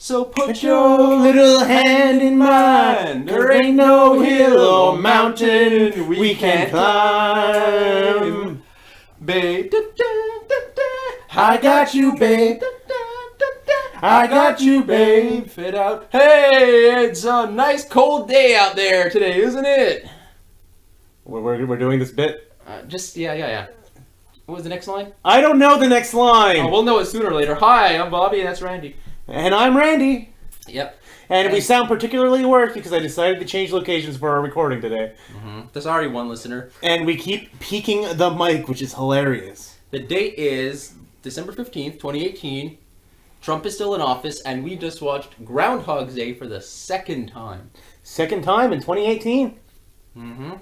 So put your little hand in mine. There ain't no hill or mountain we can't climb. Babe, I got you, babe. I got you, babe. Fit out. Hey, it's a nice cold day out there today, isn't it? We're doing this bit? Yeah. What was the next line? I don't know the next line. Oh, we'll know it sooner or later. Hi, I'm Bobby, and that's Randy. And I'm Randy. Yep. And we sound particularly worse because I decided to change locations for our recording today. Mm-hmm. There's already one listener. And we keep peeking the mic, which is hilarious. The date is December 15th, 2018. Trump is still in office, and we just watched Groundhog Day for the second time. Second time in 2018? Mm-hmm.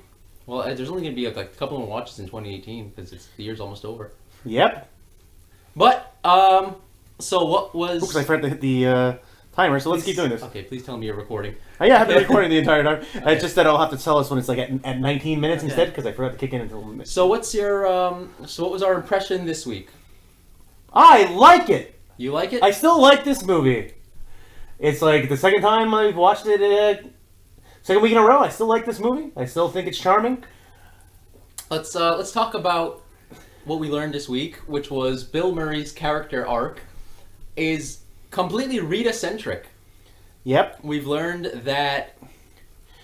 Well, there's only going to be like a couple more watches in 2018 because the year's almost over. Yep. But, so what was... Oops, I forgot to hit the timer, so let's keep doing this. Okay, please tell me you're recording. Oh, yeah, I've been recording the entire time. Okay. It's just that I'll have to tell us when it's like at 19 minutes instead because I forgot to kick in until... So what's your, so what was our impression this week? I like it! You like it? I still like this movie. It's like the second time I've watched it, second week in a row. I still like this movie. I still think it's charming. Let's talk about what we learned this week, which was Bill Murray's character arc is completely Rita-centric. Yep. We've learned that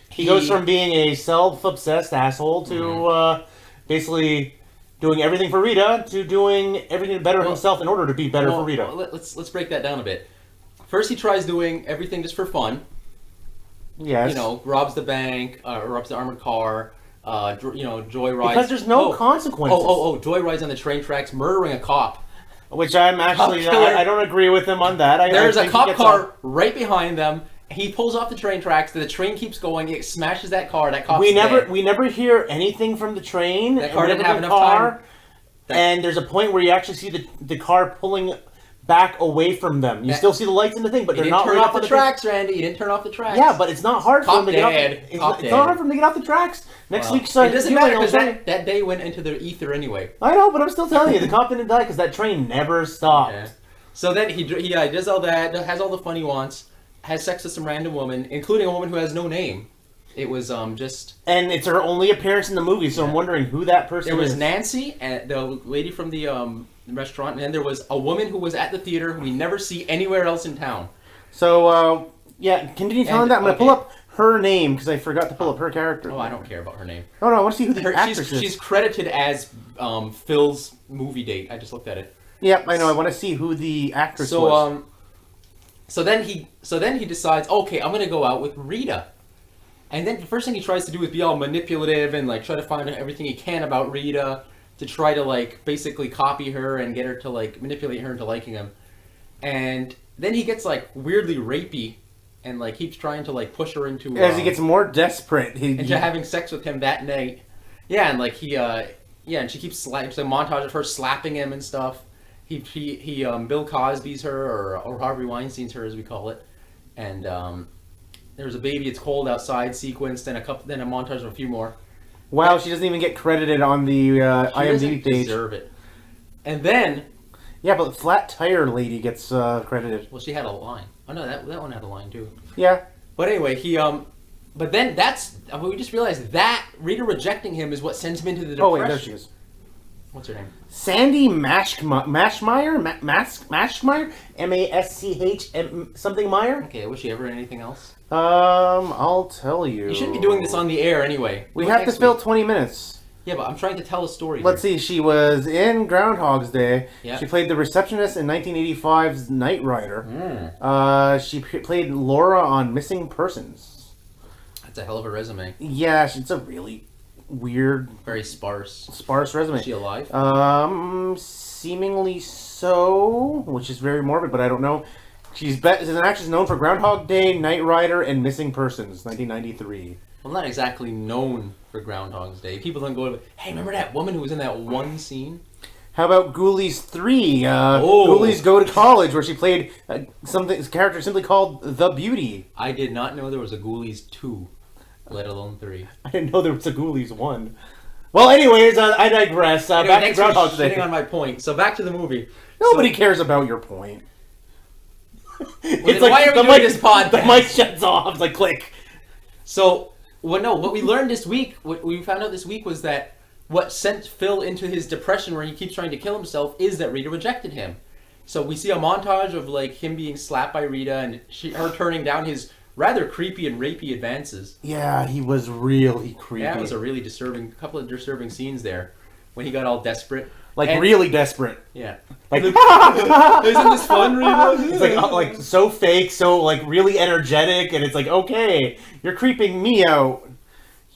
he goes from being a self-obsessed asshole to basically doing everything for Rita to doing everything to better himself in order to be better for Rita. Let's break that down a bit. First, he tries doing everything just for fun. Yes. You know, robs the bank, robs the armored car, joyrides. Because there's no consequences. Joyrides on the train tracks, murdering a cop. Which I'm actually, I don't agree with him on that. There's a cop car right behind them. He pulls off the train tracks. The train keeps going. It smashes that car. That cop's dead. We never hear anything from the train. That car didn't have enough time. And there's a point where you actually see the car pulling back away from them. You still see the lights in the thing, but they're not turn off the tracks, Randy. You didn't turn off the tracks. Yeah, but it's not hard for them to get off. It's not hard for them to get off the tracks. Next week, it doesn't matter because that day went into the ether anyway. I know, but I'm still telling you, the cop didn't die because that train never stopped. Okay. So then he does all that, has all the fun he wants, has sex with some random woman, including a woman who has no name. It was just... And it's her only appearance in the movie, so I'm wondering who that person is. There was Nancy, and the lady from the restaurant, and then there was a woman who was at the theater who we never see anywhere else in town. So, continue telling that. I'm going to pull up her name, because I forgot to pull up her character. Oh, I don't care about her name. Oh, no, I want to see who the actress is. She's credited as Phil's movie date. I just looked at it. Yep, I know. I want to see who the actress was. So then he decides, okay, I'm going to go out with Rita. And then the first thing he tries to do is be all manipulative and like try to find everything he can about Rita to try to like basically copy her and get her to like manipulate her into liking him. And then he gets like weirdly rapey and like keeps trying to like push her into as he gets more desperate into having sex with him that night. Yeah, and like and she keeps there's a montage of her slapping him and stuff. He Bill Cosby's her or Harvey Weinstein's her as we call it, and there's a baby it's cold outside sequence, then a montage of a few more. Wow, she doesn't even get credited on the IMDb page. Deserve it. And then... Yeah, but the Flat Tire Lady gets credited. Well, she had a line. Oh no, that one had a line too. Yeah. But anyway, but then we just realized that Rita rejecting him is what sends him into the depression. Oh wait, there she is. What's her name? Sandy Mashmeyer? Maschmeyer? Something Meyer? Okay, was she ever in anything else? I'll tell you. You shouldn't be doing this on the air anyway. We have to fill 20 minutes. Yeah, but I'm trying to tell a story. Let's see, she was in Groundhog's Day. Yep. She played the receptionist in 1985's Knight Rider. She played Laura on Missing Persons. That's a hell of a resume. Yeah, it's a really weird... Very sparse resume. Is she alive? Seemingly so, which is very morbid, but I don't know. She's an actress known for Groundhog Day, Knight Rider, and Missing Persons, 1993. Well, not exactly known for Groundhog's Day. People don't go, hey, remember that woman who was in that one scene? How about Ghoulies 3? Ghoulies Go to College, where she played a character simply called The Beauty. I did not know there was a Ghoulies 2, let alone 3. I didn't know there was a Ghoulies 1. Well, anyways, I digress. Back to Groundhog Day. On my point. So back to the movie. Nobody cares about your point. It's then why are we doing this podcast? The mic shuts off. It's like click. So, what we learned this week, what we found out this week was that what sent Phil into his depression where he keeps trying to kill himself is that Rita rejected him. So we see a montage of like him being slapped by Rita and her turning down his rather creepy and rapey advances. Yeah, he was really creepy. Yeah, it was a really couple of disturbing scenes there when he got all desperate. Like really desperate. Yeah. Like isn't this fun, Rita? It's like so fake, so like really energetic, and it's like, okay, you're creeping me out.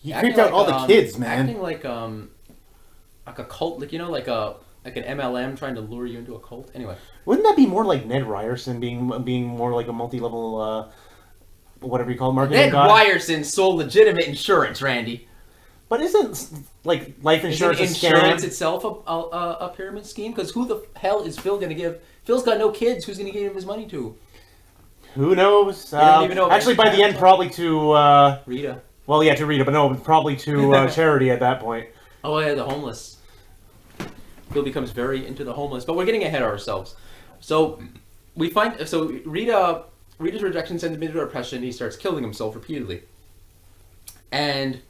You creeped out all the kids, man. Acting like a cult, like like an MLM trying to lure you into a cult. Anyway, wouldn't that be more like Ned Ryerson being more like a multi-level, whatever you call it, marketing guy? Ned Ryerson sold legitimate insurance, Randy. But isn't like life insurance insurance itself a pyramid scheme? Because who the hell is Phil going to give? Phil's got no kids. Who's going to give him his money to? Who knows? We don't even know. Actually, by the end, probably to Rita. Well, yeah, to Rita, but no, probably to charity at that point. Oh yeah, the homeless. Phil becomes very into the homeless, but we're getting ahead of ourselves. So Rita's rejection sends him into depression. He starts killing himself repeatedly, and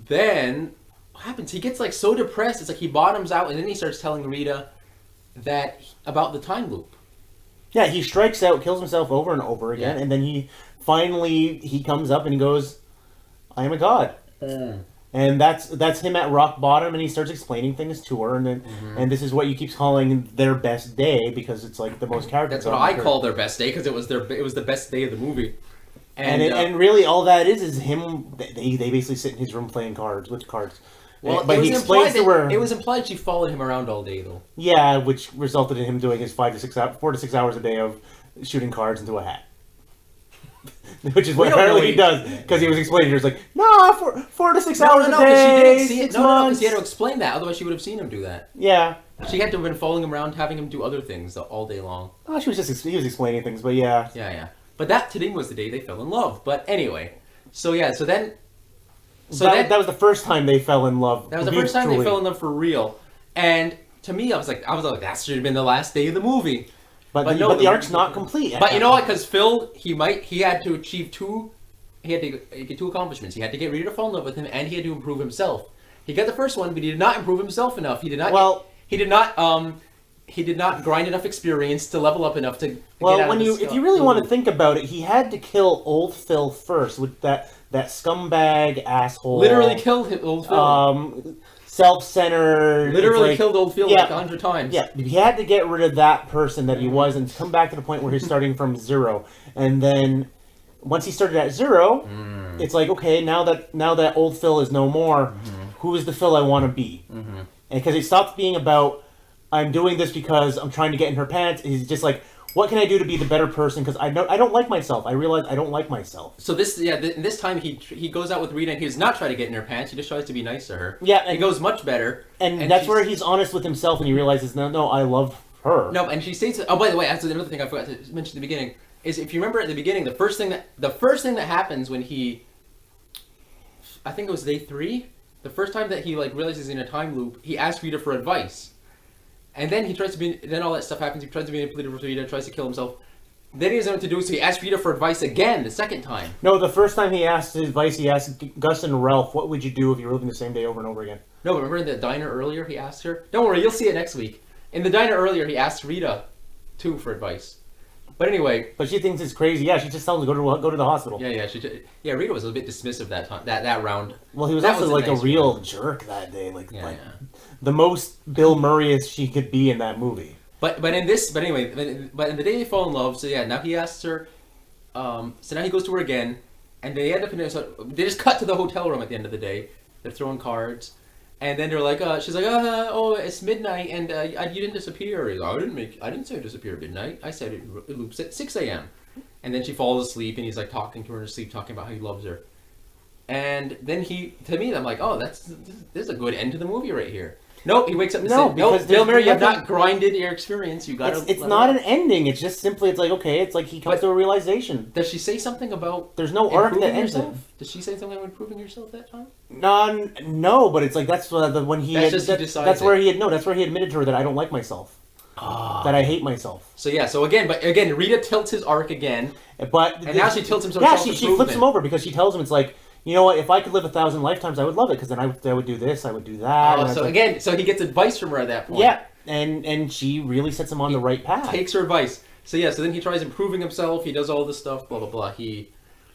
then what happens? He gets like so depressed. It's like he bottoms out, and then he starts telling Rita about the time loop. Yeah, he strikes out, kills himself over and over again, and then he comes up and he goes, "I am a god." And that's him at rock bottom, and he starts explaining things to her, and then and this is what you keep calling their best day because it's like the most character. That's what I call their best day because it was the best day of the movie. And really all that is him. They basically sit in his room playing cards with cards. Well, but he explains to her. It was implied she followed him around all day, though. Yeah, which resulted in him doing his 4 to 6 hours a day of shooting cards into a hat. Which is what apparently he does, because he was explaining to her, it's like, nah, 4 to 6 hours a day. No, she didn't see it. No, because he had to explain that, otherwise she would have seen him do that. Yeah. She had to have been following him around, having him do other things all day long. Oh, he was explaining things, but yeah. Yeah. But today was the day they fell in love. But anyway, that was the first time they fell in love. That was the first time they fell in love for real. And to me, I was like, that should have been the last day of the movie. But the arc's not complete. But you know what? Because Phil, he had to achieve get two accomplishments. He had to get Rita to fall in love with him, and he had to improve himself. He got the first one, but he did not improve himself enough. He did not grind enough experience to level up enough to. If you really want to think about it, he had to kill old Phil first with that scumbag asshole. Literally killed old Phil. Self-centered. Literally killed old Phil like 100 times. Yeah, he had to get rid of that person that he was and come back to the point where he's starting from zero. And then once he started at zero, it's like, okay, now that old Phil is no more, who is the Phil I want to be? And because it stopped being about, I'm doing this because I'm trying to get in her pants. He's just like, what can I do to be the better person? Because I don't like myself. I realize I don't like myself. So this time he goes out with Rita and he does not try to get in her pants. He just tries to be nice to her. Yeah, and it goes much better. And that's where he's honest with himself and he realizes, no, I love her. No, and she states. Oh, by the way, that's another thing I forgot to mention at the beginning. Is if you remember at the beginning, the first thing that happens when I think it was day 3, the first time that he realizes he's in a time loop, he asks Rita for advice. And then then all that stuff happens. He tries to be manipulative with Rita, tries to kill himself. Then he doesn't know what to do, so he asks Rita for advice again, the second time. No, the first time he asked advice, he asked Gus and Ralph, what would you do if you were living the same day over and over again? No, but remember in the diner earlier, he asked her? Don't worry, you'll see it next week. In the diner earlier, he asked Rita, too, for advice. But anyway... But she thinks it's crazy. Yeah, she just tells him to go to the hospital. Yeah, Rita was a bit dismissive that time, that round. Well, he was also a real jerk that day. The most Bill Murray-ish she could be in that movie. But in the day they fall in love, so yeah, now he asks her, so now he goes to her again, and they end up they just cut to the hotel room at the end of the day. They're throwing cards, and then they're like, she's like, oh, it's midnight, and you didn't disappear. He's like, I didn't say it disappeared at midnight. I said it loops at 6 a.m. And then she falls asleep, and he's like talking to her in her sleep, talking about how he loves her. And then I'm like, oh, this is a good end to the movie right here. Nope, he wakes up and says, nope, Bill Murray, you have not grinded your experience. You got to. It's not an ending. It's just simply, it's like, okay, it's like he comes to a realization. Does she say something about? There's no arc that ends it. Does she say something about improving yourself that time? No, but it's like that's when he. That's where he admitted to her that I don't like myself. that I hate myself. So again, Rita tilts his arc again. But now she tilts him. Yeah, she flips him over because she tells him it's like, you know what? If I could live 1,000 lifetimes, I would love it because then I would do this, I would do that. So he gets advice from her at that point. Yeah, and she really sets him on the right path. Takes her advice. So then he tries improving himself. He does all this stuff. Blah blah blah. He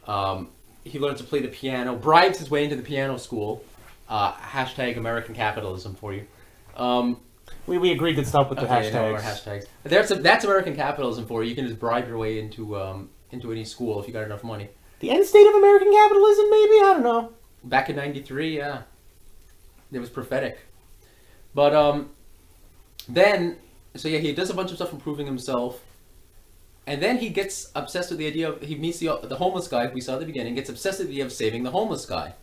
learns to play the piano. Bribes his way into the piano school. Hashtag American capitalism for you. We agreed to stop with the hashtags. No more hashtags. That's American capitalism for you. You can just bribe your way into any school if you got enough money. The end state of American capitalism, maybe? I don't know. Back in '93, yeah. It was prophetic. But he does a bunch of stuff improving himself. And then he gets obsessed with the idea of, he meets the homeless guy we saw at the beginning, gets obsessed with the idea of saving the homeless guy.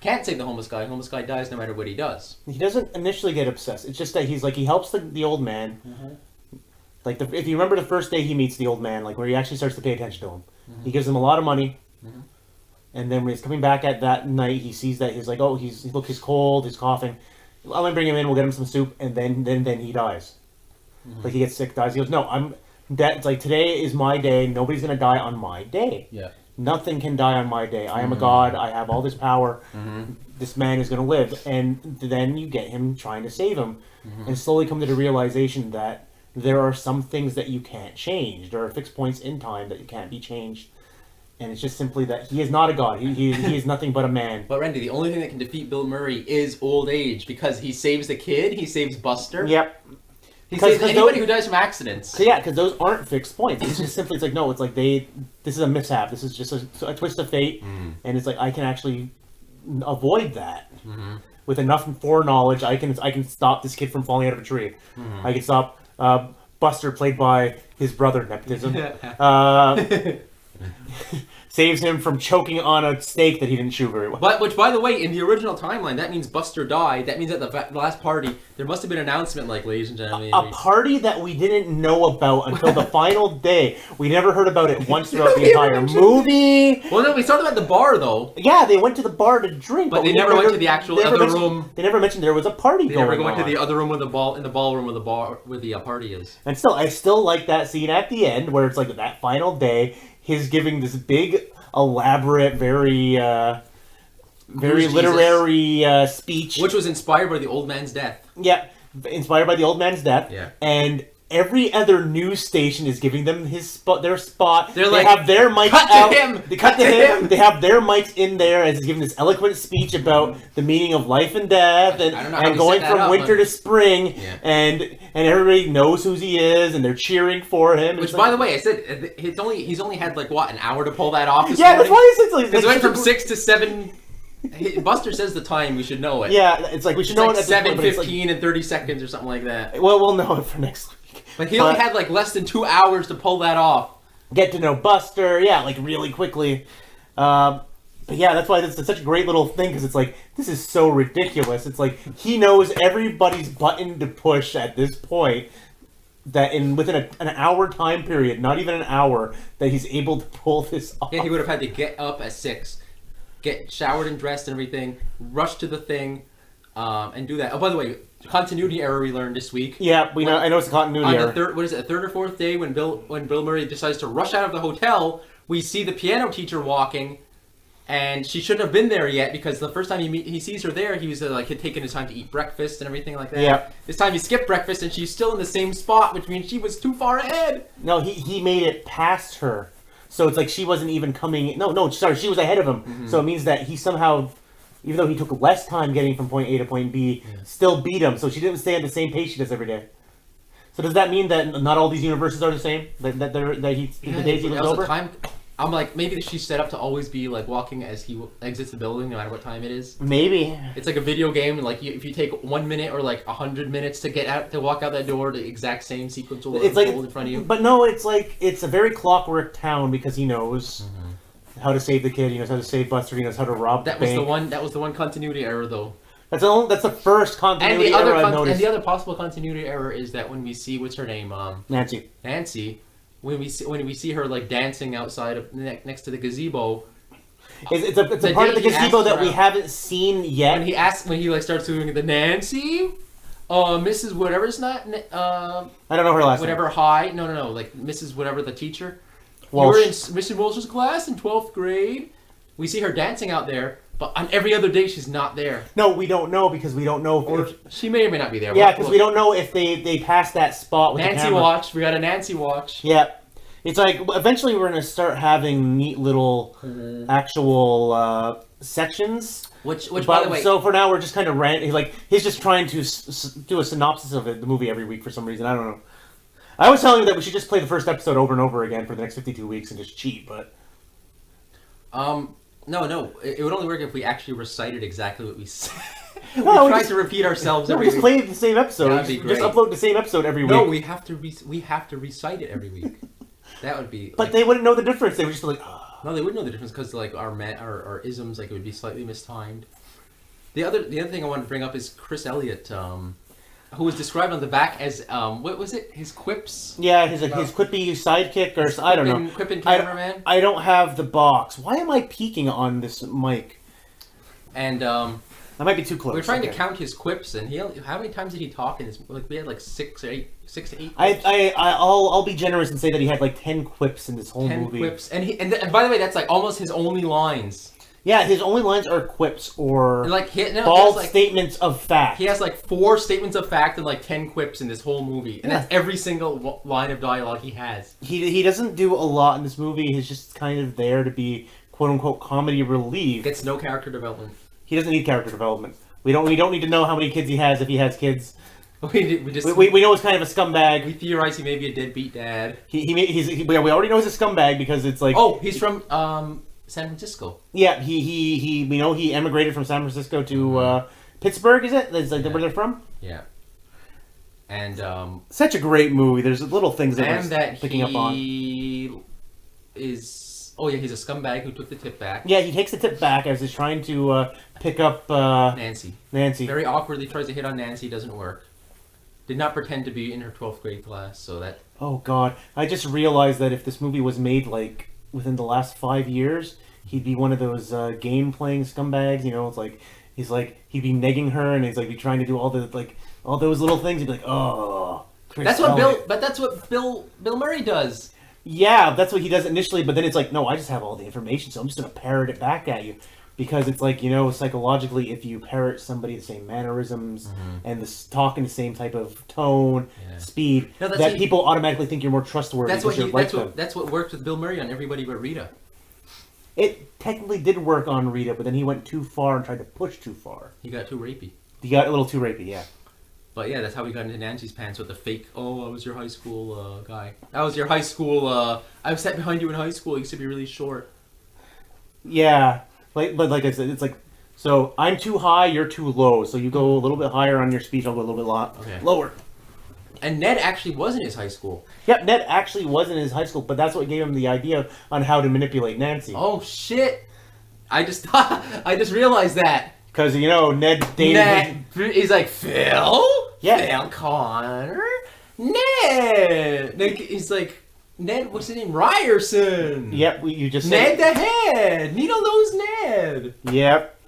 Can't save the homeless guy. Homeless guy dies no matter what he does. He doesn't initially get obsessed. It's just that he's like, he helps the old man. Mm-hmm. Like, if you remember the first day he meets the old man, like where he actually starts to pay attention to him. Mm-hmm. He gives him a lot of money. Mm-hmm. And then when he's coming back at that night, he sees that he's like, oh, he's cold, he's coughing. I'm going to bring him in, we'll get him some soup, and then he dies. Mm-hmm. Like, he gets sick, dies. He goes, no, it's like, today is my day, nobody's going to die on my day. Yeah. Nothing can die on my day. I am a god, I have all this power, this man is going to live. And then you get him trying to save him, and slowly come to the realization that there are some things that you can't change. There are fixed points in time that can't be changed. And it's just simply that he is not a god. He is nothing but a man. But Randy, the only thing that can defeat Bill Murray is old age, because he saves the kid, he saves Buster. Yep. He saves anybody who dies from accidents. Yeah, because those aren't fixed points. It's just simply, it's like, no, it's like this is a mishap. This is just a twist of fate. And it's like, I can actually avoid that. With enough foreknowledge, I can stop this kid from falling out of a tree. I can stop Buster, played by his brother, Nepotism. Saves him from choking on a steak that he didn't chew very well. But, which, by the way, in the original timeline, that means Buster died. That means at the last party, there must have been an announcement like, ladies and gentlemen. A party that we didn't know about until the final day. We never heard about it once throughout the entire movie. Well, no, we saw them at the bar, though. Yeah, they went to the bar to drink. But they never went to the actual other room. They never mentioned there was a party going on. They never went to the other room with the ballroom where the party is. And still, I still like that scene at the end where it's like that final day. He's giving this big, elaborate, very literary speech, which was inspired by the old man's death. Yeah, inspired by the old man's death. Yeah, and every other news station is giving them their spot. They have their mics cut out. To him. They cut to him. They have their mics in there as he's giving this eloquent speech about the meaning of life and death, and going from winter to spring, and everybody knows who he is, and they're cheering for him. Which, by the way, I said he's only had like what, an hour to pull that off. This morning? That's why he said it went from 6 to 7. Buster says the time, we should know it. Yeah, it's like we should know it at 7:15 and 30 seconds or something like that. Well, we'll know it for next week. But he only had like less than 2 hours to pull that off. Get to know Buster, like really quickly. But yeah, that's why it's such a great little thing, because it's like, this is so ridiculous. It's like, he knows everybody's button to push at this point, that within an hour time period, not even an hour, that he's able to pull this off. Yeah, he would have had to get up at 6, get showered and dressed and everything, rush to the thing, and do that. Oh, by the way, continuity error we learned this week. Yeah, I know it's a continuity error. On the third or fourth day, when Bill Murray decides to rush out of the hotel, we see the piano teacher walking, and she shouldn't have been there yet, because the first time he sees her there, he was had taken his time to eat breakfast and everything like that. Yeah. This time he skipped breakfast, and she's still in the same spot, which means she was too far ahead. No, he made it past her. So it's like she wasn't even coming... No, sorry, she was ahead of him. Mm-hmm. So it means that he somehow, even though he took less time getting from point A to point B, still beat him. So she didn't stay at the same pace she does every day. So does that mean that not all these universes are the same? The days he lives over? I'm like, maybe she's set up to always be like walking as he exits the building, no matter what time it is. Maybe it's like a video game. Like if you take 1 minute or like 100 minutes to walk out that door, the exact same sequence will unfold in front of you. But no, it's like it's a very clockwork town, because he knows how to save the kid. He knows how to save Buster. He knows how to rob. That was the one continuity error, though. That's the first continuity error I've noticed. And the other possible continuity error is that when we see what's her name, Nancy. When we see her like dancing outside of next to the gazebo, it's a part of the gazebo that we haven't seen yet. When he starts doing the Nancy, Mrs. Whatever's not. I don't know her last whatever name. High. No. Like Mrs. Whatever the teacher. Walsh. You were in Mrs. Walsh's class in 12th grade. We see her dancing out there, but on every other day she's not there. No, we don't know because we don't know if she may or may not be there. Yeah, because we don't know if they passed that spot with Nancy the camera. watch. We got a Nancy watch. Yeah. It's like, eventually we're going to start having neat little actual sections. Which by the way... So for now, we're just kind of he's just trying to do a synopsis of the movie every week for some reason. I don't know. I was telling you that we should just play the first episode over and over again for the next 52 weeks and just cheat, but... No. It would only work if we actually recited exactly what we said. we No, tried to repeat ourselves every week. Just play the same episode. That'd be great. Just upload the same episode every week. No, we have to recite it every week. That would be... But they wouldn't know the difference. They would just be like... No, they wouldn't know the difference because like our isms, like, it would be slightly mistimed. The other thing I wanted to bring up is Chris Elliott, who was described on the back as what was it? His quips. Yeah, his quippy sidekick, or I don't know. Quipping cameraman. I don't have the box. Why am I peeking on this mic? And I might be too close. We're trying to count his quips, and how many times did he talk in his? Like, we had like 6 to 8. I'll be generous and say that he had like 10 quips in this whole movie. 10 quips, and by the way, that's like almost his only lines. Yeah, his only lines are quips or bald statements of fact. He has like 4 statements of fact and like 10 quips in this whole movie, and that's every single line of dialogue he has. He doesn't do a lot in this movie. He's just kind of there to be quote unquote comedy relief. Gets no character development. He doesn't need character development. We don't need to know how many kids he has if he has kids. We know he's kind of a scumbag. We theorize he may be a deadbeat dad. We already know he's a scumbag because it's like... Oh, he's from San Francisco. Yeah, we know he emigrated from San Francisco to Pittsburgh, is it? Is like where they're from? Yeah. And such a great movie. There's little things that we're picking up on. He's a scumbag who took the tip back. Yeah, he takes the tip back as he's trying to pick up Nancy. Very awkwardly tries to hit on Nancy, doesn't work. Did not pretend to be in her 12th grade class, so that... Oh, God. I just realized that if this movie was made, like, within the last 5 years, he'd be one of those game-playing scumbags, you know? It's like, he'd be negging her, and he's, like, be trying to do all those little things. He'd be like, oh, Chris Elliott. That's what Bill Murray does. Yeah, that's what he does initially, but then it's like, no, I just have all the information, so I'm just going to parrot it back at you. Because it's like, you know, psychologically, if you parrot somebody the same mannerisms and talk in the same type of tone, speed, people automatically think you're more trustworthy. That's what worked with Bill Murray on Everybody But Rita. It technically did work on Rita, but then he went too far and tried to push too far. He got too rapey. He got a little too rapey, yeah. But yeah, that's how he got into Nancy's pants with the fake, I was your high school guy. I was your high school, I sat behind you in high school, you used to be really short. Yeah. But like I said, it's like, so I'm too high, you're too low. So you go a little bit higher on your speech, I'll go a little bit lower. And Ned actually was in his high school. Yep, Ned actually was in his high school, but that's what gave him the idea on how to manipulate Nancy. Oh shit! I just realized that. Because, you know, Ned dated... He's like, Phil? Yeah. Phil Connor? Ned! He's like... Ned, what's his name? Ryerson. Yep, you just said... Ned the Head. Needle Nose Ned. Yep.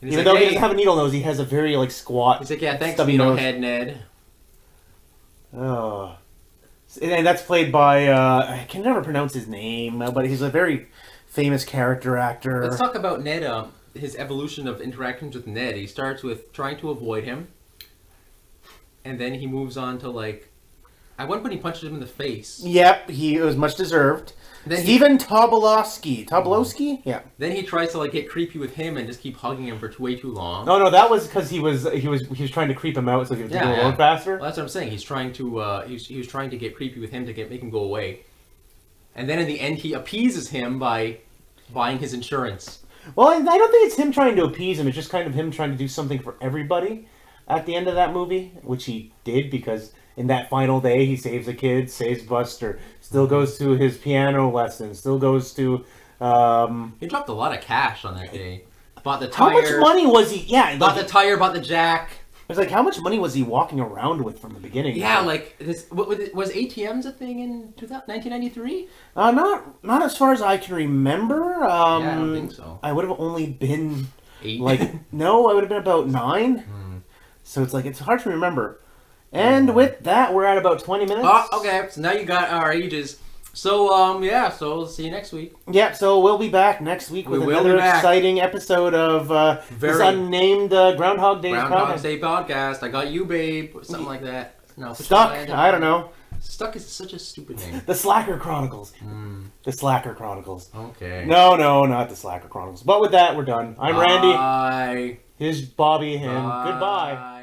Even though he doesn't have a needle nose, he has a very, like, squat... He's like, yeah, thanks, Needle Head Ned. Oh. And that's played by, I can never pronounce his name, but he's a very famous character actor. Let's talk about Ned, his evolution of interactions with Ned. He starts with trying to avoid him. And then he moves on to, like... At one point, he punches him in the face. Yep, it was much deserved. Then Stephen Tobolowsky? Yeah. Then he tries to like get creepy with him and just keep hugging him for way too long. No, that was because he was trying to creep him out so he was going to go faster. Well, that's what I'm saying. He's trying to he was trying to get creepy with him to make him go away. And then in the end, he appeases him by buying his insurance. Well, I don't think it's him trying to appease him. It's just kind of him trying to do something for everybody at the end of that movie, which he did because. In that final day, he saves a kid, saves Buster, still goes to his piano lessons, still goes to... He dropped a lot of cash on that day. Bought the tire. How much money was he... Yeah, bought the tire, bought the jack. It's like, how much money was he walking around with from the beginning? Yeah, like, was ATMs a thing in 1993? Not as far as I can remember. Yeah, I don't think so. I would have only been... 8? No, I would have been about 9. So it's like, it's hard to remember. And with that, we're at about 20 minutes. Oh, okay. So now you got our ages. So, so we'll see you next week. Yeah, so we'll be back next week with another exciting episode of this unnamed Groundhog Day podcast. I got you, babe. Or something like that. No, Stuck. I don't know. Stuck is such a stupid name. The Slacker Chronicles. The Slacker Chronicles. Okay. No, not the Slacker Chronicles. But with that, we're done. I'm Randy. Bye. Here's Bobby, and goodbye.